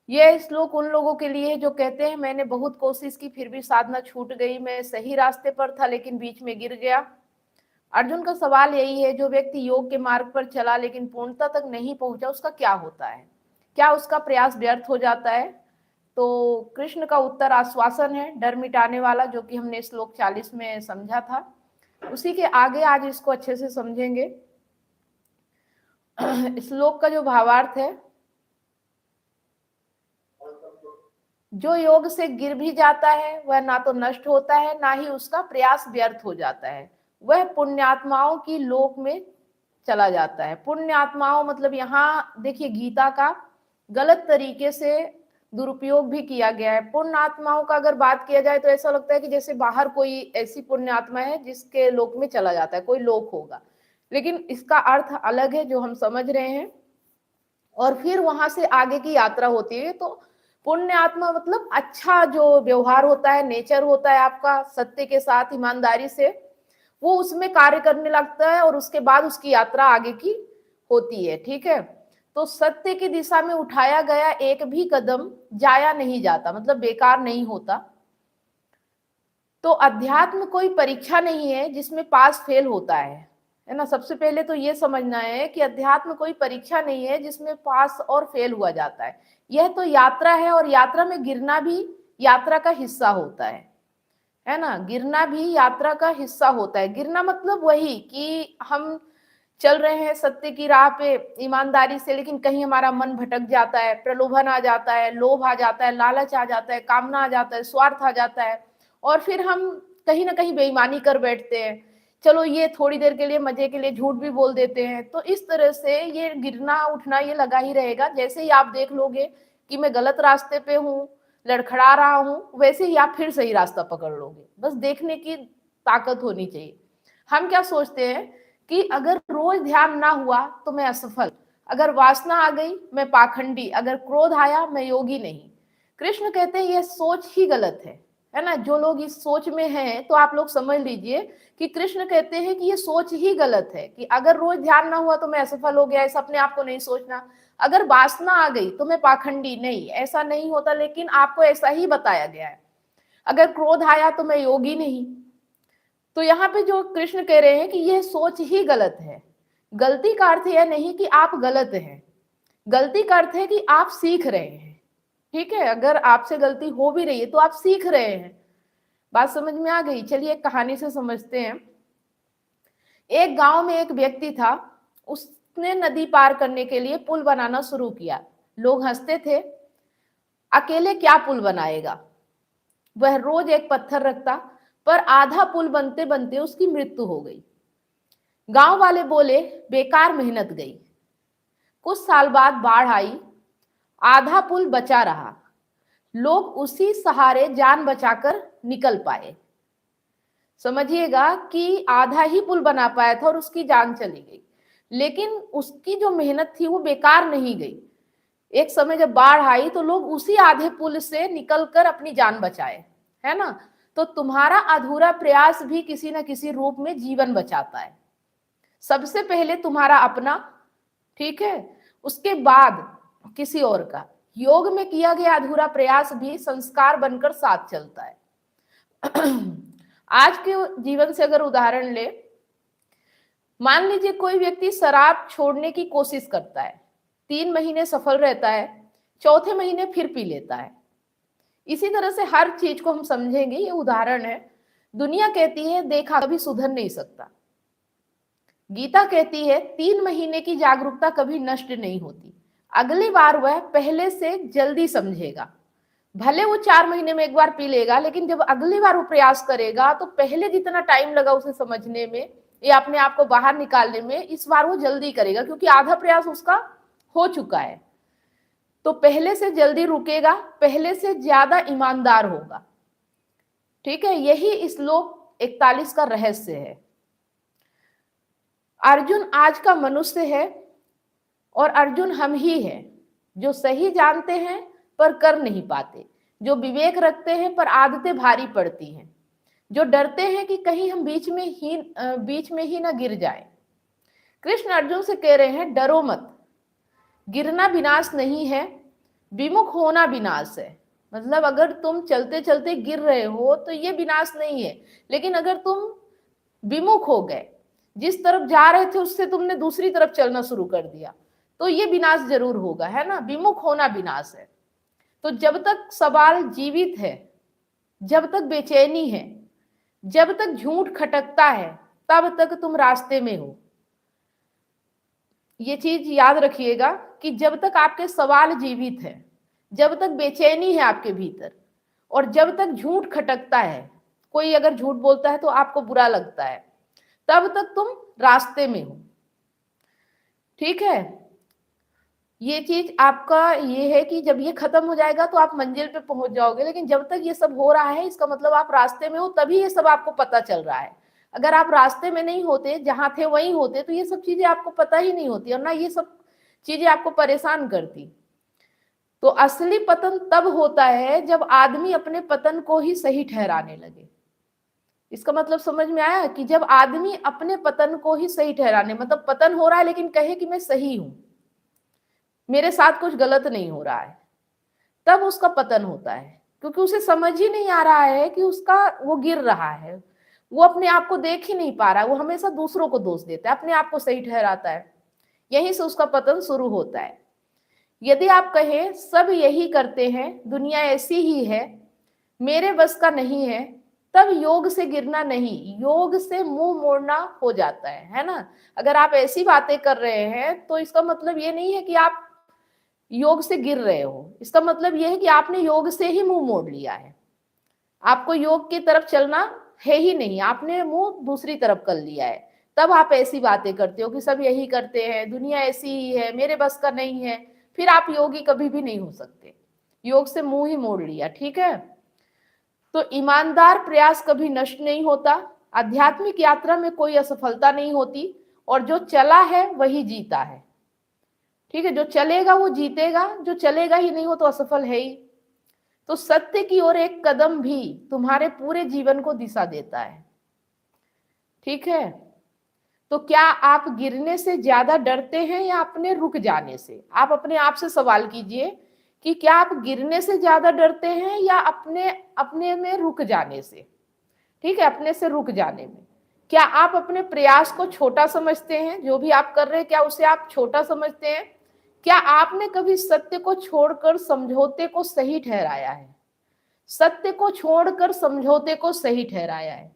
यह श्लोक उन लोगों के लिए है जो कहते हैं मैंने बहुत कोशिश की फिर भी साधना छूट गई, मैं सही रास्ते पर था लेकिन बीच में गिर गया। अर्जुन का सवाल यही है, जो व्यक्ति योग के मार्ग पर चला लेकिन पूर्णता तक नहीं पहुंचा, उसका क्या होता है? क्या उसका प्रयास व्यर्थ हो जाता है? तो कृष्ण का उत्तर आश्वासन है, डर मिटाने वाला, जो कि हमने श्लोक 40 में समझा था। उसी के आगे आज इसको अच्छे से समझेंगे। श्लोक का जो भावार्थ है, जो योग से गिर भी जाता है वह ना तो नष्ट होता है ना ही उसका प्रयास व्यर्थ हो जाता है, वह पुण्यात्माओं की लोक में चला जाता है। पुण्यात्माओं मतलब यहाँ देखिए गीता का गलत तरीके से दुरुपयोग भी किया गया है। पुण्यात्माओं का अगर बात किया जाए तो ऐसा लगता है कि जैसे बाहर कोई ऐसी पुण्यात्मा है जिसके लोक में चला जाता है, कोई लोक होगा, लेकिन इसका अर्थ अलग है जो हम समझ रहे हैं। और फिर वहां से आगे की यात्रा होती है। तो पुण्य आत्मा मतलब अच्छा जो व्यवहार होता है, नेचर होता है आपका, सत्य के साथ ईमानदारी से, वो उसमें कार्य करने लगता है और उसके बाद उसकी यात्रा आगे की होती है। ठीक है, तो सत्य की दिशा में उठाया गया एक भी कदम जाया नहीं जाता, मतलब बेकार नहीं होता। तो अध्यात्म कोई परीक्षा नहीं है जिसमें पास फेल होता है ना। सबसे पहले तो ये समझना है कि अध्यात्म कोई परीक्षा नहीं है जिसमें पास और फेल हुआ जाता है। यह तो यात्रा है और यात्रा में गिरना भी यात्रा का हिस्सा होता है ना। गिरना भी यात्रा का हिस्सा होता है। गिरना मतलब वही कि हम चल रहे हैं सत्य की राह पे ईमानदारी से, लेकिन कहीं हमारा मन भटक जाता है, प्रलोभन आ जाता है, लोभ आ जाता है, लालच आ जाता है, कामना आ जाता है, स्वार्थ आ जाता है, और फिर हम कहीं ना कहीं बेईमानी कर बैठते हैं। चलो ये थोड़ी देर के लिए मजे के लिए झूठ भी बोल देते हैं। तो इस तरह से ये गिरना उठना ये लगा ही रहेगा। जैसे ही आप देख लोगे कि मैं गलत रास्ते पे हूँ, लड़खड़ा रहा हूँ, वैसे ही आप फिर सही रास्ता पकड़ लोगे। बस देखने की ताकत होनी चाहिए। हम क्या सोचते हैं कि अगर रोज ध्यान ना हुआ तो मैं असफल, अगर वासना आ गई मैं पाखंडी, अगर क्रोध आया मैं योगी नहीं। कृष्ण कहते हैं यह सोच ही गलत है ना। जो लोग इस सोच में हैं तो आप लोग समझ लीजिए कि कृष्ण कहते हैं कि ये सोच ही गलत है कि अगर रोज ध्यान ना हुआ तो मैं असफल हो गया, ऐसा अपने आप को नहीं सोचना। अगर वासना आ गई तो मैं पाखंडी नहीं, ऐसा नहीं होता, लेकिन आपको ऐसा ही बताया गया है। अगर क्रोध आया तो मैं योगी नहीं। तो यहाँ पे जो कृष्ण कह रहे हैं कि यह सोच ही गलत है। गलती का अर्थ यह नहीं कि आप गलत हैं, गलती का अर्थ है कि आप सीख रहे हैं। ठीक है, अगर आपसे गलती हो भी रही है तो आप सीख रहे हैं। बात समझ में आ गई? चलिए एक कहानी से समझते हैं। एक गांव में एक व्यक्ति था, उसने नदी पार करने के लिए पुल बनाना शुरू किया। लोग हंसते थे, अकेले क्या पुल बनाएगा। वह रोज एक पत्थर रखता, पर आधा पुल बनते बनते उसकी मृत्यु हो गई। गांव वाले बोले बेकार मेहनत गई। कुछ साल बाद बाढ़ आई, आधा पुल बचा रहा। लोग उसी सहारे जान बचाकर निकल पाए। समझिएगा कि आधा ही पुल बना पाया था और उसकी जान चली गई, लेकिन उसकी जो मेहनत थी वो बेकार नहीं गई। एक समय जब बाढ़ आई तो लोग उसी आधे पुल से निकलकर अपनी जान बचाए, है ना। तो तुम्हारा अधूरा प्रयास भी किसी न किसी रूप में जीवन बचाता है। सबसे पहले तुम्हारा अपना, ठीक है, उसके बाद किसी और का। योग में किया गया अधूरा प्रयास भी संस्कार बनकर साथ चलता है। आज के जीवन से अगर उदाहरण ले, मान लीजिए कोई व्यक्ति शराब छोड़ने की कोशिश करता है, 3 महीने सफल रहता है, चौथे महीने फिर पी लेता है। इसी तरह से हर चीज को हम समझेंगे, ये उदाहरण है। दुनिया कहती है देखा कभी सुधर नहीं सकता। गीता कहती है 3 महीने की जागरूकता कभी नष्ट नहीं होती। अगली बार वह पहले से जल्दी समझेगा। भले वो 4 महीने में एक बार पी लेगा, लेकिन जब अगली बार वो प्रयास करेगा तो पहले जितना टाइम लगा उसे समझने में या अपने आप को बाहर निकालने में, इस बार वो जल्दी करेगा क्योंकि आधा प्रयास उसका हो चुका है। तो पहले से जल्दी रुकेगा, पहले से ज्यादा ईमानदार होगा। ठीक है, यही श्लोक 41 का रहस्य है। अर्जुन आज का मनुष्य है और अर्जुन हम ही हैं, जो सही जानते हैं पर कर नहीं पाते, जो विवेक रखते हैं पर आदतें भारी पड़ती हैं, जो डरते हैं कि कहीं हम बीच में ही ना गिर जाए। कृष्ण अर्जुन से कह रहे हैं डरो मत, गिरना विनाश नहीं है, विमुख होना विनाश है। मतलब अगर तुम चलते चलते गिर रहे हो तो ये विनाश नहीं है, लेकिन अगर तुम विमुख हो गए, जिस तरफ जा रहे थे उससे तुमने दूसरी तरफ चलना शुरू कर दिया, तो ये विनाश जरूर होगा, है ना। विमुख होना विनाश है। तो जब तक सवाल जीवित है, जब तक बेचैनी है, जब तक झूठ खटकता है, तब तक तुम रास्ते में हो। ये चीज याद रखिएगा कि जब तक आपके सवाल जीवित है, जब तक बेचैनी है आपके भीतर, और जब तक झूठ खटकता है, कोई अगर झूठ बोलता है तो आपको बुरा लगता है, तब तक तुम रास्ते में हो। ठीक है। ये चीज आपका ये है कि जब ये खत्म हो जाएगा तो आप मंजिल पे पहुंच जाओगे, लेकिन जब तक ये सब हो रहा है इसका मतलब आप रास्ते में हो, तभी ये सब आपको पता चल रहा है। अगर आप रास्ते में नहीं होते, जहां थे वहीं होते, तो ये सब चीजें आपको पता ही नहीं होती और ना ये सब चीजें आपको परेशान करती। तो असली पतन तब होता है जब आदमी अपने पतन को ही सही ठहराने लगे। इसका मतलब समझ में आया कि जब आदमी अपने पतन को ही सही ठहराने, मतलब पतन हो रहा है लेकिन कहे कि मैं सही हूं, मेरे साथ कुछ गलत नहीं हो रहा है, तब उसका पतन होता है। क्योंकि उसे समझ ही नहीं आ रहा है कि उसका वो गिर रहा है, वो अपने आप को देख ही नहीं पा रहा है, वो हमेशा दूसरों को दोष देता है, अपने आप को सही ठहराता है। यहीं से उसका पतन शुरू होता है। यदि आप कहें सब यही करते हैं, दुनिया ऐसी ही है, मेरे बस का नहीं है, तब योग से गिरना नहीं, योग से मुंह मोड़ना हो जाता है ना। अगर आप ऐसी बातें कर रहे हैं तो इसका मतलब ये नहीं है कि आप योग से गिर रहे हो, इसका मतलब यह है कि आपने योग से ही मुंह मोड़ लिया है। आपको योग की तरफ चलना है ही नहीं, आपने मुंह दूसरी तरफ कर लिया है। तब आप ऐसी बातें करते हो कि सब यही करते हैं, दुनिया ऐसी ही है, मेरे बस का नहीं है, फिर आप योगी कभी भी नहीं हो सकते। योग से मुंह ही मोड़ लिया। ठीक है। तो ईमानदार प्रयास कभी नष्ट नहीं होता, आध्यात्मिक यात्रा में कोई असफलता नहीं होती, और जो चला है वही जीता है। ठीक है। जो चलेगा वो जीतेगा, जो चलेगा ही नहीं वो तो असफल है ही। तो सत्य की ओर एक कदम भी तुम्हारे पूरे जीवन को दिशा देता है। ठीक है। तो क्या आप गिरने से ज्यादा डरते हैं या अपने रुक जाने से? आप अपने आप से सवाल कीजिए कि क्या आप गिरने से ज्यादा डरते हैं या अपने अपने में रुक जाने से? ठीक है, अपने से रुक जाने में। क्या आप अपने प्रयास को छोटा समझते हैं? जो भी आप कर रहे हैं क्या उसे आप छोटा समझते हैं? क्या आपने कभी सत्य को छोड़कर समझौते को सही ठहराया है? सत्य को छोड़कर समझौते को सही ठहराया है?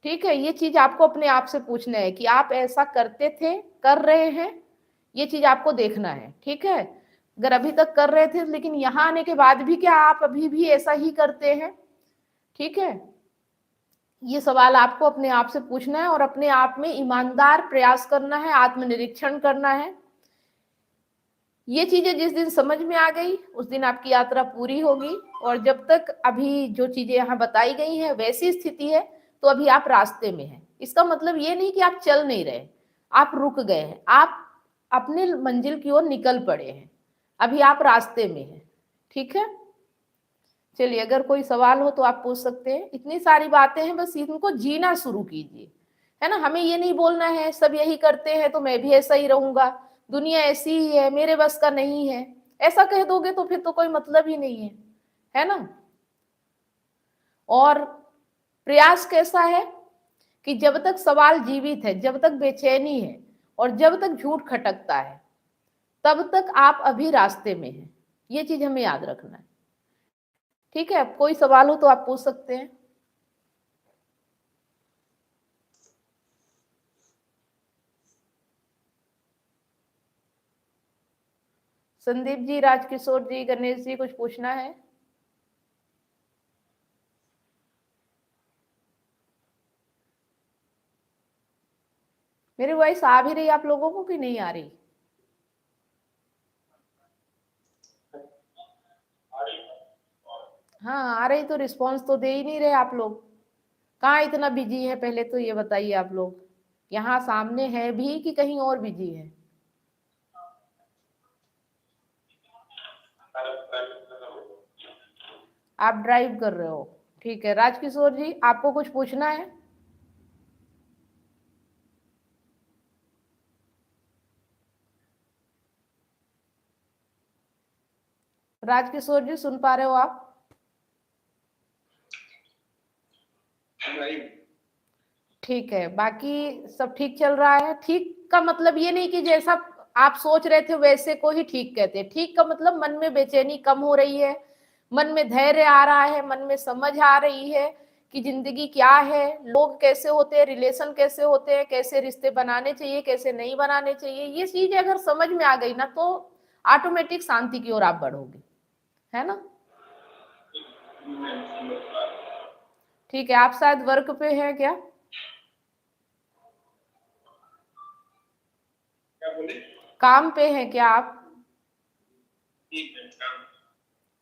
ठीक है। ये चीज आपको अपने आप से पूछना है कि आप ऐसा करते थे, कर रहे हैं, ये चीज आपको देखना है। ठीक है। अगर अभी तक कर रहे थे लेकिन यहाँ आने के बाद भी क्या आप अभी भी ऐसा ही करते हैं? ठीक है। ये सवाल आपको अपने आप से पूछना है और अपने आप में ईमानदार प्रयास करना है, आत्मनिरीक्षण करना है। ये चीजें जिस दिन समझ में आ गई उस दिन आपकी यात्रा पूरी होगी। और जब तक अभी जो चीजें यहाँ बताई गई हैं वैसी स्थिति है तो अभी आप रास्ते में हैं। इसका मतलब ये नहीं कि आप चल नहीं रहे, आप रुक गए हैं, आप अपने मंजिल की ओर निकल पड़े हैं, अभी आप रास्ते में हैं। ठीक है। चलिए, अगर कोई सवाल हो तो आप पूछ सकते हैं। इतनी सारी बातें हैं, बस इनको जीना शुरू कीजिए, है ना। हमें ये नहीं बोलना है सब यही करते हैं तो मैं भी ऐसा ही रहूंगा, दुनिया ऐसी ही है, मेरे बस का नहीं है। ऐसा कह दोगे तो फिर तो कोई मतलब ही नहीं है ना। और प्रयास कैसा है कि जब तक सवाल जीवित है, जब तक बेचैनी है और जब तक झूठ खटकता है, तब तक आप अभी रास्ते में हैं। ये चीज हमें याद रखना है। ठीक है। अब कोई सवाल हो तो आप पूछ सकते हैं। संदीप जी, राजकिशोर जी, गणेश जी, कुछ पूछना है? मेरी वॉइस आ भी रही आप लोगों को कि नहीं आ रही? हाँ आ रही, तो रिस्पांस तो दे ही नहीं रहे आप लोग। कहाँ इतना बिजी है पहले तो ये बताइए आप लोग। यहाँ सामने है भी कि कहीं और बिजी है? आप ड्राइव कर रहे हो? ठीक है। राजकिशोर जी, आपको कुछ पूछना है? राजकिशोर जी सुन पा रहे हो आप? ठीक है, बाकी सब ठीक चल रहा है। ठीक का मतलब ये नहीं कि जैसा आप सोच रहे थे वैसे को ही ठीक कहते हैं। ठीक का मतलब मन में बेचैनी कम हो रही है, मन में धैर्य आ रहा है, मन में समझ आ रही है कि जिंदगी क्या है, लोग कैसे होते हैं, रिलेशन कैसे होते हैं, कैसे रिश्ते बनाने चाहिए, कैसे नहीं बनाने चाहिए। ये चीजें अगर समझ में आ गई ना तो ऑटोमेटिक शांति की ओर आप बढ़ोगे, है ना? ठीक है, आप शायद वर्क पे हैं क्या? काम पे हैं क्या आप?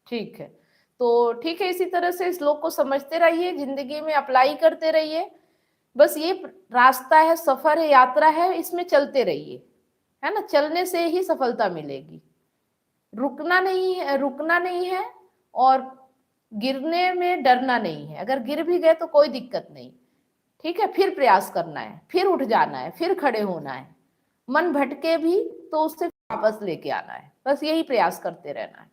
ठीक है, तो ठीक है, इसी तरह से इस श्लोक को समझते रहिए, जिंदगी में अप्लाई करते रहिए। बस ये रास्ता है, सफर है, यात्रा है, इसमें चलते रहिए, है ना? चलने से ही सफलता मिलेगी। रुकना नहीं है और गिरने में डरना नहीं है। अगर गिर भी गए तो कोई दिक्कत नहीं, ठीक है, फिर प्रयास करना है, फिर उठ जाना है, फिर खड़े होना है। मन भटके भी तो उससे वापस लेके आना है, बस यही प्रयास करते रहना है,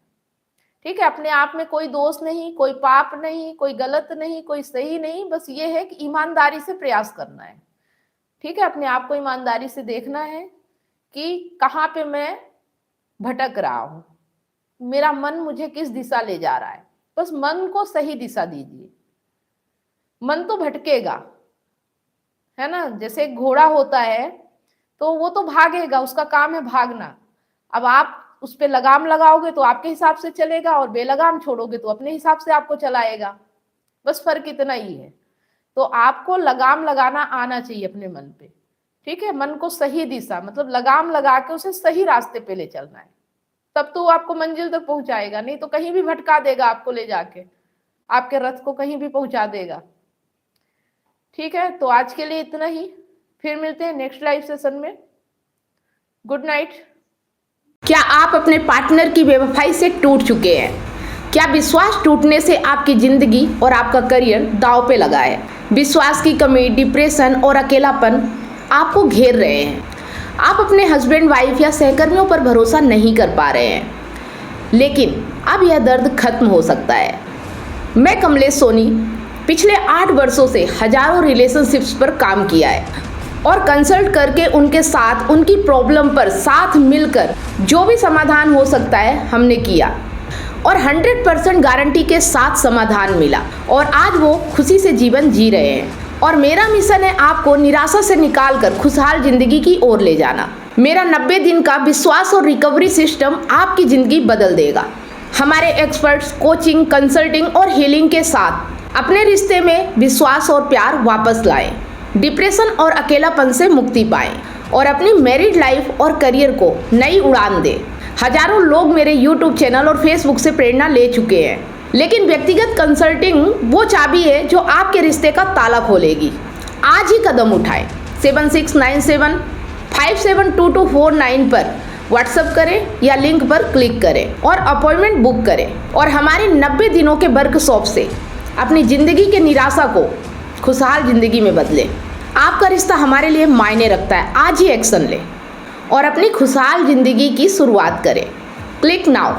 ठीक है? अपने आप में कोई दोष नहीं, कोई पाप नहीं, कोई गलत नहीं, कोई सही नहीं, बस ये है कि ईमानदारी से प्रयास करना है, ठीक है? अपने आप को ईमानदारी से देखना है कि कहाँ पे मैं भटक रहा हूं, मेरा मन मुझे किस दिशा ले जा रहा है। बस मन को सही दिशा दीजिए। मन तो भटकेगा, है ना? जैसे एक घोड़ा होता है तो वो तो भागेगा, उसका काम है भागना। अब आप उस पे लगाम लगाओगे तो आपके हिसाब से चलेगा, और बेलगाम छोड़ोगे तो अपने हिसाब से आपको चलाएगा। बस फर्क इतना ही है। तो आपको लगाम लगाना आना चाहिए अपने मन पे, ठीक है? मन को सही दिशा, मतलब लगाम लगा के उसे सही रास्ते पे ले चलना है, तब तो आपको मंजिल तक पहुंचाएगा। नहीं तो कहीं भी भटका देगा आपको, ले जाके आपके रथ को कहीं भी पहुंचा देगा, ठीक है? तो आज के लिए इतना ही, फिर मिलते हैं नेक्स्ट लाइव सेशन में। Good night. क्या आप अपने पार्टनर की बेवफाई से टूट चुके हैं? क्या विश्वास टूटने से आपकी जिंदगी और आपका करियर दांव पे लगा है? विश्वास की कमी, डिप्रेशन और अकेलापन आपको घेर रहे हैं। आप अपने हस्बैंड, वाइफ या सहकर्मियों पर भरोसा नहीं कर पा रहे हैं, लेकिन अब यह दर्द खत्म हो सकता है। मैं कमलेश सोनी पिछले 8 वर्षों से हजारों रिलेशनशिप्स पर काम किया है और कंसल्ट करके उनके साथ उनकी प्रॉब्लम पर साथ मिलकर जो भी समाधान हो सकता है हमने किया, और 100% गारंटी के साथ समाधान मिला, और आज वो खुशी से जीवन जी रहे हैं। और मेरा मिशन है आपको निराशा से निकालकर खुशहाल जिंदगी की ओर ले जाना। मेरा 90 दिन का विश्वास और रिकवरी सिस्टम आपकी जिंदगी बदल देगा। हमारे एक्सपर्ट्स कोचिंग, कंसल्टिंग और हीलिंग के साथ अपने रिश्ते में विश्वास और प्यार वापस लाएं, डिप्रेशन और अकेलापन से मुक्ति पाएं और अपनी मैरिड लाइफ और करियर को नई उड़ान दें। हजारों लोग मेरे YouTube चैनल और Facebook से प्रेरणा ले चुके हैं, लेकिन व्यक्तिगत कंसल्टिंग वो चाबी है जो आपके रिश्ते का ताला खोलेगी। आज ही कदम उठाएं। 7697572249 पर व्हाट्सएप करें या लिंक पर क्लिक करें और अपॉइंटमेंट बुक करें, और हमारे 90 दिनों के वर्कशॉप से अपनी जिंदगी के निराशा को खुशहाल जिंदगी में बदलें। आपका रिश्ता हमारे लिए मायने रखता है। आज ही एक्शन लें और अपनी खुशहाल जिंदगी की शुरुआत करें। Click now.